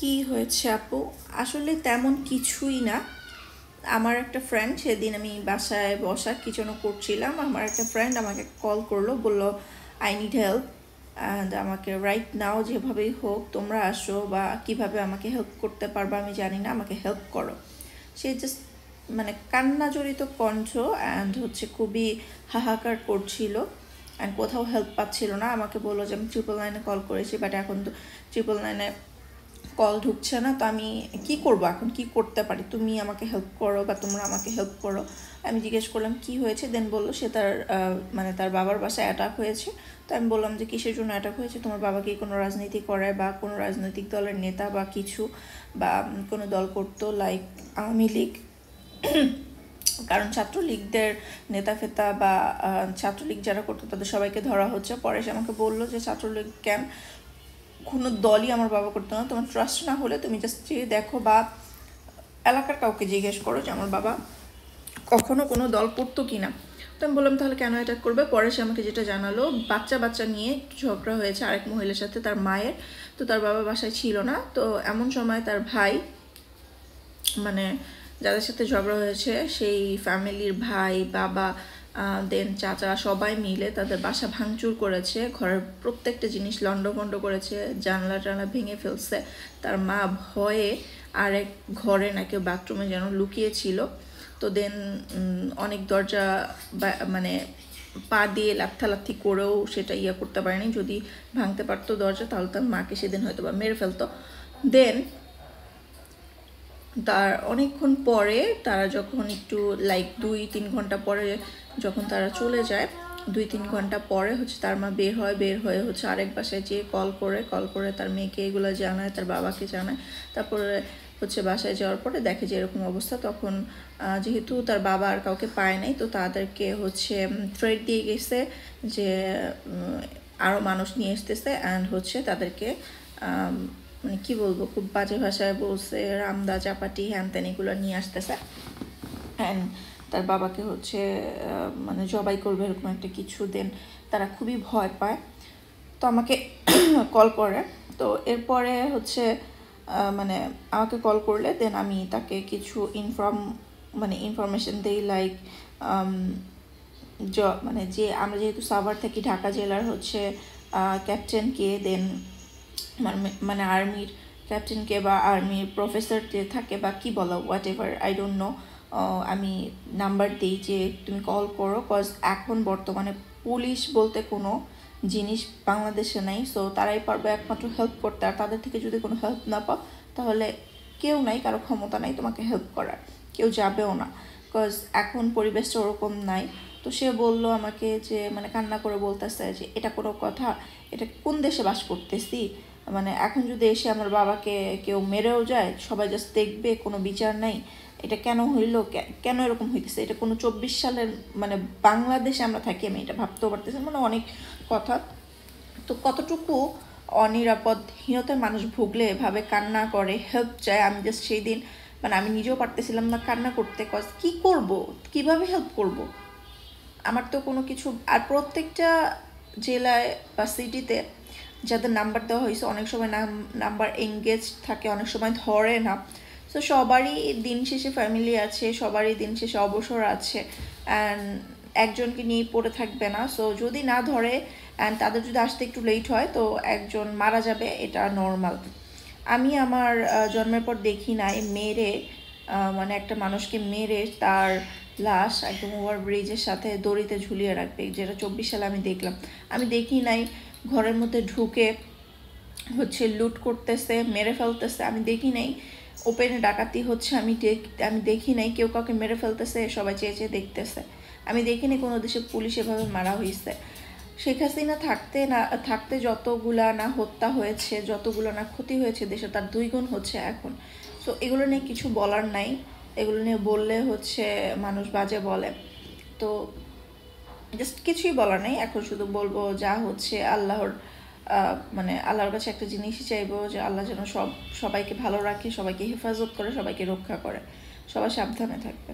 কি হয়েছে আপু? আসলে তেমন কিছুই না। আমার একটা ফ্রেন্ড, সেদিন আমি বাসায় বসা কি যেন করছিলাম, আমার একটা ফ্রেন্ড আমাকে কল করলো, বলল আই নিড হেল্প অ্যান্ড আমাকে রাইট নাও যেভাবেই হোক তোমরা আসো, বা কিভাবে আমাকে হেল্প করতে পারবা আমি জানি না, আমাকে হেল্প করো। সে জাস্ট মানে কান্না জড়িত কণ্ঠ অ্যান্ড হচ্ছে খুবই হাহাকার করছিল অ্যান্ড কোথাও হেল্প পাচ্ছিল না। আমাকে বললো যে আমি 999 কল করেছি, বাট এখন তো 999 কল ঢুকছে না, তো আমি কি করব, এখন কি করতে পারি, তুমি আমাকে হেল্প করো বা তোমরা আমাকে হেল্প করো। আমি জিজ্ঞেস করলাম কি হয়েছে, দেন বললো সে তার মানে তার বাবার বাসায় অ্যাটাক হয়েছে। তো আমি বললাম যে কিসের জন্য অ্যাটাক হয়েছে, তোমার বাবা কি কোনো রাজনীতি করে বা কোনো রাজনৈতিক দলের নেতা বা কিছু, বা কোনো দল করতো লাইক আওয়ামী লীগ? কারণ ছাত্রলীগদের নেতা ফেতা বা ছাত্রলীগ যারা করতো তাদের সবাইকে ধরা হচ্ছে। পরে সে আমাকে বললো যে ছাত্রলীগ কেন, কোনো দলই আমার বাবা করতো না, তোমার ট্রাস্ট না হলে তুমি জাস্ট চেয়ে দেখো বা এলাকার কাউকে জিজ্ঞেস করো যে আমার বাবা কখনো কোনো দল করতো কি না। তো আমি বললাম তাহলে কেন অ্যাটাক করবে। পরে সে আমাকে যেটা জানালো, বাচ্চা বাচ্চা নিয়ে ঝগড়া হয়েছে আরেক মহিলার সাথে, তার মায়ের। তো তার বাবা বাসায় ছিল না, তো এমন সময় তার ভাই, মানে যাদের সাথে ঝগড়া হয়েছে সেই ফ্যামিলির ভাই, বাবা, দেন চাচা, সবাই মিলে তাদের বাসা ভাঙচুর করেছে, ঘরের প্রত্যেকটা জিনিস লণ্ডভণ্ড করেছে, জানলা টানলা ভেঙে ফেলছে। তার মা ভয়ে আরেক ঘরে নাকি বাথরুমে যেন লুকিয়েছিল। তো দেন অনেক দরজা মানে পা দিয়ে লাথি করেও সেটা করতে পারেনি। যদি ভাঙতে পারতো দরজা তাহলে তার মাকে সেদিন হয়তো বা মেরে ফেলতো। দেন তার অনেকক্ষণ পরে তারা যখন একটু লাইক 2-3 ঘন্টা পরে যখন তারা চলে যায়, 2-3 ঘন্টা পরে হচ্ছে তার মা বের হয়ে হচ্ছে আরেক বাসায় যেয়ে কল করে তার মেয়েকে এগুলো জানায়, তার বাবাকে জানায়। তারপরে হচ্ছে বাসায় যাওয়ার পরে দেখে যে এরকম অবস্থা। তখন যেহেতু তার বাবা আর কাউকে পায় নাই, তো তাদেরকে হচ্ছে থ্রেট দিয়ে গেছে যে আরও মানুষ নিয়ে আসতেছে অ্যান্ড হচ্ছে তাদেরকে মানে কি বলবো, খুব বাজে ভাষায় বলছে, রামদা চাপাটি হ্যান ত্যান এগুলো নিয়ে আসতেছে অ্যান্ড তার বাবাকে হচ্ছে মানে জবাই করবে এরকম একটা কিছু। দেন তারা খুবই ভয় পায়, তো আমাকে কল করে। তো এরপরে হচ্ছে মানে আমাকে কল করলে দেন আমি তাকে কিছু ইনফরমেশন দিই, লাইক মানে যে আমরা যেহেতু সাভার থাকি, ঢাকা জেলার হচ্ছে ক্যাপ্টেনকে, দেন মানে আর্মির ক্যাপ্টেনকে বা আর্মির প্রফেসর যে থাকে বা কি বলো what ever, I don't know, আমি নাম্বার দিই যে তুমি কল করো, কজ এখন বর্তমানে পুলিশ বলতে কোনো জিনিস বাংলাদেশে নাই। সো তারাই পারবে একমাত্র হেল্প করতে, আর তাদের থেকে যদি কোনো হেল্প না পাও তাহলে কেউ নাই, কারো ক্ষমতা নাই তোমাকে হেল্প করার, কেউ যাবেও না, কজ এখন পরিবেশটা ওরকম নাই। তো সে বলল আমাকে যে মানে কান্না করে বলতেছে যে এটা কোনো কথা, এটা কোন দেশে বাস করতেছি, মানে এখন যদি এসে আমার বাবাকে কেউ মেরেও যায় সবাই জাস্ট দেখবে, কোনো বিচার নাই, এটা কেন হইলো, কেন এরকম হইতেছে, এটা কোনো 24 সালের মানে বাংলাদেশে আমরা থাকি, আমি এটা ভাবতেও পারতেছি, মানে অনেক কথা। তো কতটুকু অনিরাপদহীনতার মানুষ ভুগলে এভাবে কান্না করে, হেল্প চায়। আমি জাস্ট সেই দিন মানে আমি নিজেও পারতেছিলাম না কান্না করতে, কজ কী করবো, কীভাবে হেল্প করব। আমার তো কোনো কিছু, আর প্রত্যেকটা জেলায় বা সিটিতে যাদের নাম্বার দেওয়া হয়েছে অনেক সময় নাম্বার এঙ্গেজ থাকে, অনেক সময় ধরে না। সো সবারই দিন শেষে ফ্যামিলি আছে, সবারই দিন শেষে অবসর আছে, অ্যান্ড একজনকে নিয়ে পড়ে থাকবে না। সো যদি না ধরে অ্যান্ড তাদের যদি আসতে একটু লেট হয় তো একজন মারা যাবে, এটা নর্মাল। আমি আমার জন্মের পর দেখি নাই মেরে মানে একটা মানুষকে মেরে তার লাশ একদম ওভারব্রিজের সাথে দড়িতে ঝুলিয়ে রাখবে, যেটা 24 সালে আমি দেখলাম। আমি দেখি নাই ঘরের মধ্যে ঢুকে হচ্ছে লুট করতেছে, মেরে ফেলতেছে। আমি দেখি নাই ওপেনে ডাকাতি হচ্ছে, আমি দেখি নাই কেউ কাউকে মেরে ফেলতেছে সবাই চেয়ে চেয়ে দেখতেছে। আমি দেখিনি কোনো দেশে পুলিশ এভাবে মারা হয়েছে। শেখ হাসিনা থাকতে যতগুলা না হত্যা হয়েছে, যতগুলো না ক্ষতি হয়েছে দেশে, তার 2 গুণ হচ্ছে এখন। সো এগুলো নিয়ে কিছু বলার নাই, এগুলো নিয়ে বললে হচ্ছে মানুষ বাজে বলে। তো জাস্ট কিছুই বলার নেই, এখন শুধু বলবো যা হচ্ছে আল্লাহর মানে আল্লাহর কাছে একটা জিনিসই চাইবো যে আল্লাহ যেন সবাইকে ভালো রাখে, সবাইকে হেফাজত করে, সবাইকে রক্ষা করে, সবাই সাবধানে থাকবে।